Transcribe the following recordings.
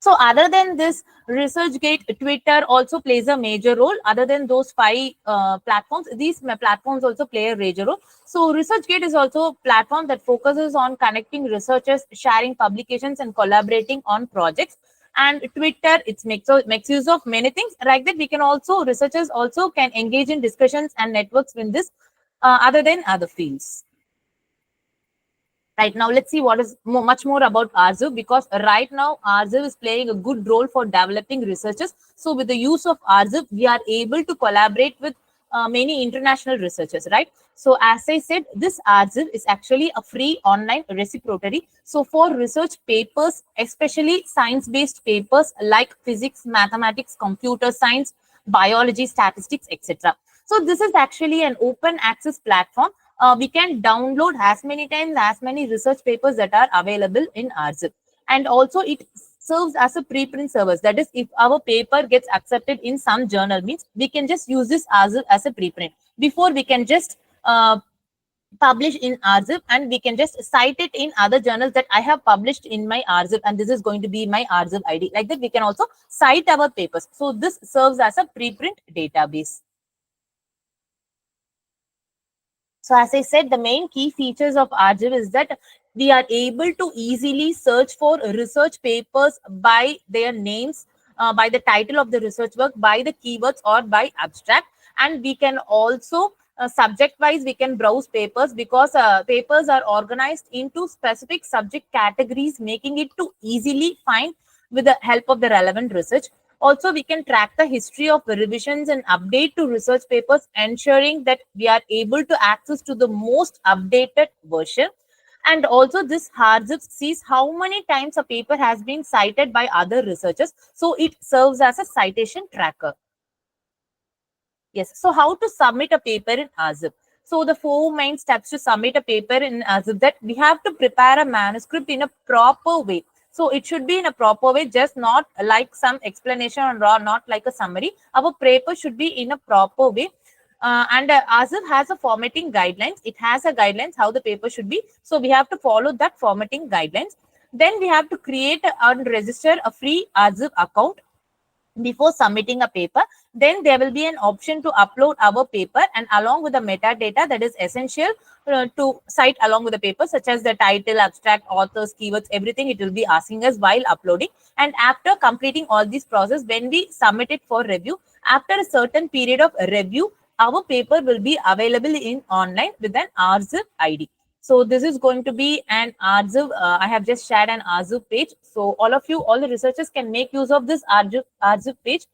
So other than this, ResearchGate, Twitter also plays a major role. Other than those five platforms, these platforms also play a major role. So ResearchGate is also a platform that focuses on connecting researchers, sharing publications, and collaborating on projects. And Twitter, it makes use of many things. Like that, we can also, researchers also can engage in discussions and networks in this, other than other fields. Right now, let's see what is much more about RZIV, because right now RZIV is playing a good role for developing researchers. So with the use of RZIV, we are able to collaborate with many international researchers, right? So as I said, this RZIV is actually a free online repository. So for research papers, especially science-based papers like physics, mathematics, computer science, biology, statistics, etc. So this is actually an open access platform. We can download as many times as many research papers that are available in RZIV. And also it serves as a preprint service. That is, if our paper gets accepted in some journal, means we can just use this RZIV as a preprint. Before, we can just publish in RZIV and we can just cite it in other journals that I have published in my RZIV, and this is going to be my RZIV ID. Like that, we can also cite our papers. So this serves as a preprint database. So as I said, the main key features of RZIV is that we are able to easily search for research papers by their names, by the title of the research work, by the keywords, or by abstract. And we can also, subject-wise, we can browse papers, because papers are organized into specific subject categories, making it to easily find with the help of the relevant research. Also, we can track the history of the revisions and update to research papers, ensuring that we are able to access to the most updated version. And also, this RZIV sees how many times a paper has been cited by other researchers. So it serves as a citation tracker. Yes. So how to submit a paper in RZIV? So the four main steps to submit a paper in RZIV, that we have to prepare a manuscript in a proper way. So it should be in a proper way, just not like some explanation or not like a summary. Our paper should be in a proper way. And RZIV has a formatting guidelines. It has a guidelines how the paper should be. So we have to follow that formatting guidelines. Then we have to create and register a free RZIV account before submitting a paper. Then there will be an option to upload our paper, and along with the metadata that is essential to cite along with the paper, such as the title, abstract, authors, keywords, everything it will be asking us while uploading. And after completing all this process, when we submit it for review, after a certain period of review, our paper will be available in online with an RZIV ID. So this is going to be an RZIV. I have just shared an RZIV page. So all of you, all the researchers can make use of this RZIV page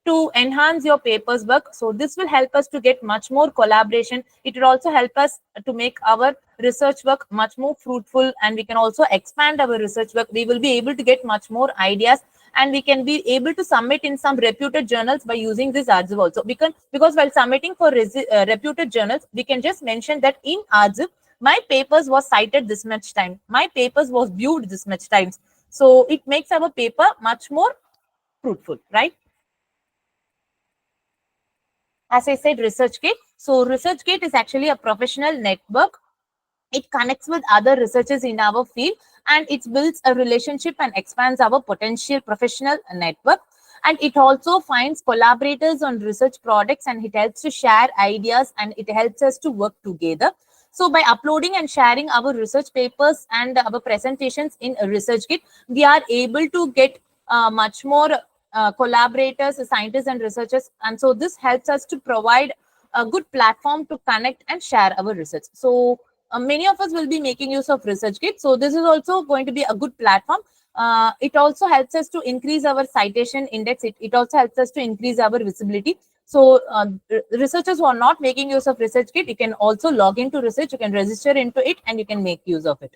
to enhance your paper's work. So this will help us to get much more collaboration. It will also help us to make our research work much more fruitful, and we can also expand our research work. We will be able to get much more ideas, and we can be able to submit in some reputed journals by using this RZIV also. Because while submitting for reputed journals, we can just mention that in RZIV, my papers was cited this much time, my papers was viewed this much times. So it makes our paper much more fruitful, right? As I said, ResearchGate. So ResearchGate is actually a professional network. It connects with other researchers in our field, and it builds a relationship and expands our potential professional network. And it also finds collaborators on research projects, and it helps to share ideas, and it helps us to work together. So by uploading and sharing our research papers and our presentations in ResearchGate, we are able to get much more collaborators, scientists and researchers. And so this helps us to provide a good platform to connect and share our research. So many of us will be making use of ResearchGate. So this is also going to be a good platform. It also helps us to increase our citation index. It also helps us to increase our visibility. So researchers who are not making use of ResearchGate, you can also log into research, you can register into it, and you can make use of it.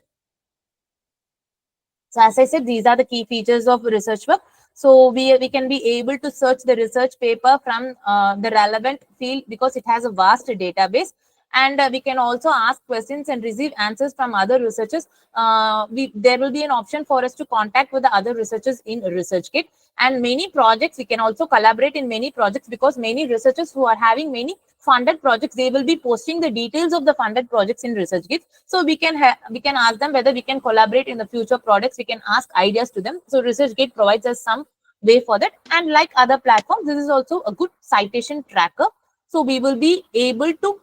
So as I said, these are the key features of research work. So we can be able to search the research paper from the relevant field, because it has a vast database. And we can also ask questions and receive answers from other researchers. There will be an option for us to contact with the other researchers in ResearchGate. And many projects, we can also collaborate in many projects, because many researchers who are having many funded projects, they will be posting the details of the funded projects in ResearchGate. So we can ask them whether we can collaborate in the future projects. We can ask ideas to them. So ResearchGate provides us some way for that. And like other platforms, this is also a good citation tracker. So we will be able to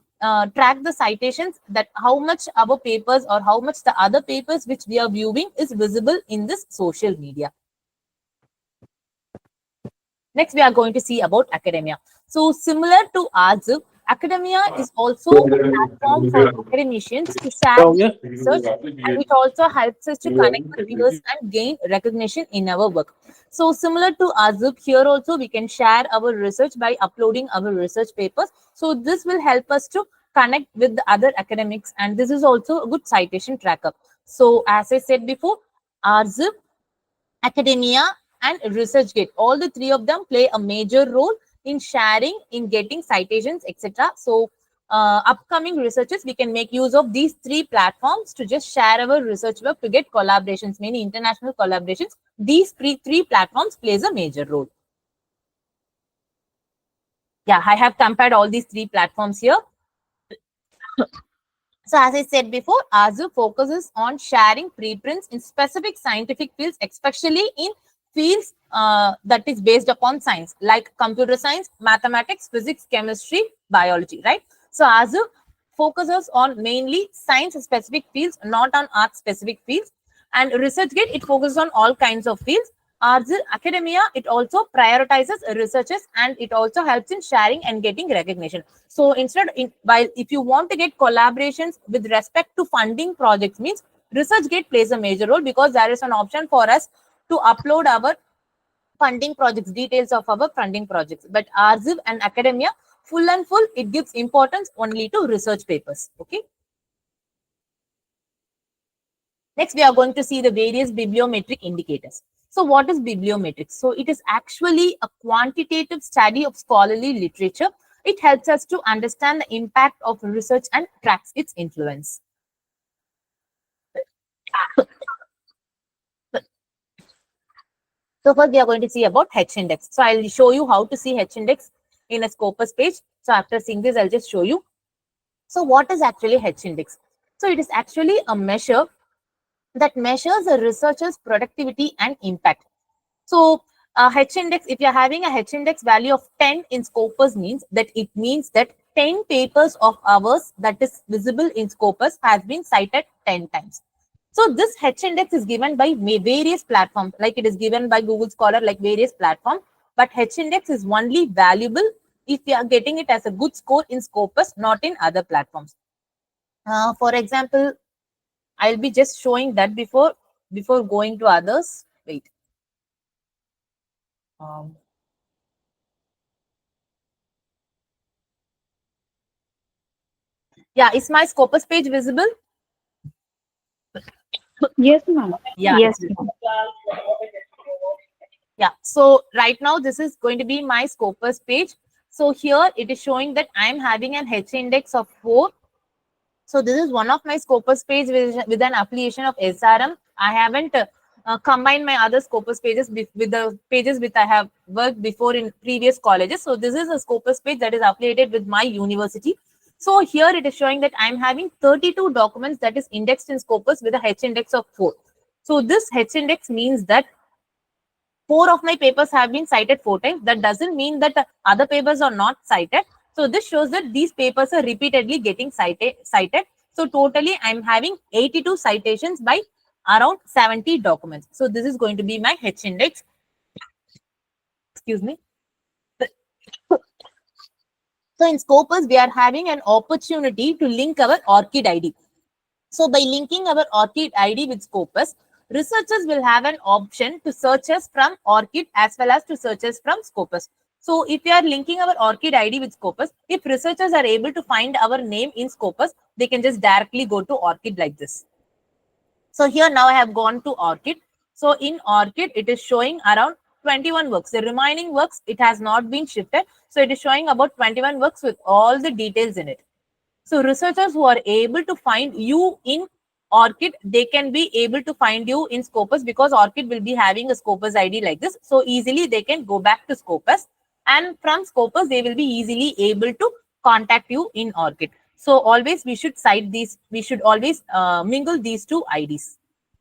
track the citations, that how much our papers or how much the other papers which we are viewing is visible in this social media. Next, we are going to see about academia. So similar to ResearchGate, Academia is also a platform for academicians to share research, and it also helps us to connect with peers and gain recognition in our work. So similar to ResearchGate, here also we can share our research by uploading our research papers. So this will help us to connect with the other academics, and this is also a good citation tracker. So as I said before, ResearchGate, Academia, and ResearchGate, all the three of them play a major role in sharing, in getting citations, etc. So upcoming researchers, we can make use of these three platforms to just share our research work to get collaborations, many international collaborations. These three platforms plays a major role. Yeah, I have compared all these three platforms here. So as I said before, ResearchGate focuses on sharing preprints in specific scientific fields, especially in fields that is based upon science, like computer science, mathematics, physics, chemistry, biology, right? So ResearchGate focuses on mainly science-specific fields, not on art-specific fields. And ResearchGate, it focuses on all kinds of fields. ResearchGate Academia, it also prioritizes researchers, and it also helps in sharing and getting recognition. So instead, while if you want to get collaborations with respect to funding projects, means ResearchGate plays a major role, because there is an option for us to upload our funding projects, details of our funding projects. But ResearchGate and Academia, full and full, it gives importance only to research papers. Okay. Next, we are going to see the various bibliometric indicators. So what is bibliometrics? So it is actually a quantitative study of scholarly literature. It helps us to understand the impact of research and tracks its influence. So first we are going to see about H-index. So I'll show you how to see H-index in a Scopus page. So after seeing this, I'll just show you. So what is actually H-index? So it is actually a measure that measures a researcher's productivity and impact. So H-index, if you're having a H-index value of 10 in Scopus, means that it means that 10 papers of ours that is visible in Scopus has been cited 10 times. So this H-index is given by various platforms, like it is given by Google Scholar, like various platforms. But H-index is only valuable if you are getting it as a good score in Scopus, not in other platforms. For example, I'll be just showing that before going to others. Wait. Yeah, is my Scopus page visible? Yes, ma'am. Yeah. Yes, ma'am. Yeah. So right now, this is going to be my Scopus page. So here it is showing that I'm having an H-index of 4. So this is one of my Scopus page with an affiliation of SRM. I haven't combined my other Scopus pages with the pages which I have worked before in previous colleges. So this is a Scopus page that is affiliated with my university. So here it is showing that I'm having 32 documents that is indexed in Scopus with a H-index of 4. So this H-index means that 4 of my papers have been cited 4 times. That doesn't mean that other papers are not cited. So this shows that these papers are repeatedly getting cited. So totally, I'm having 82 citations by around 70 documents. So this is going to be my H-index. Excuse me. So in Scopus, we are having an opportunity to link our ORCID ID. So by linking our ORCID ID with Scopus, researchers will have an option to search us from ORCID as well as to search us from Scopus. So if we are linking our ORCID ID with Scopus, if researchers are able to find our name in Scopus, they can just directly go to ORCID like this. So here now I have gone to ORCID. So in ORCID, it is showing around 21 works. The remaining works, it has not been shifted. So it is showing about 21 works with all the details in it. So researchers who are able to find you in ORCID, they can be able to find you in Scopus, because ORCID will be having a Scopus ID like this. So easily they can go back to Scopus, and from Scopus, they will be easily able to contact you in ORCID. So always we should cite these, we should always mingle these two IDs.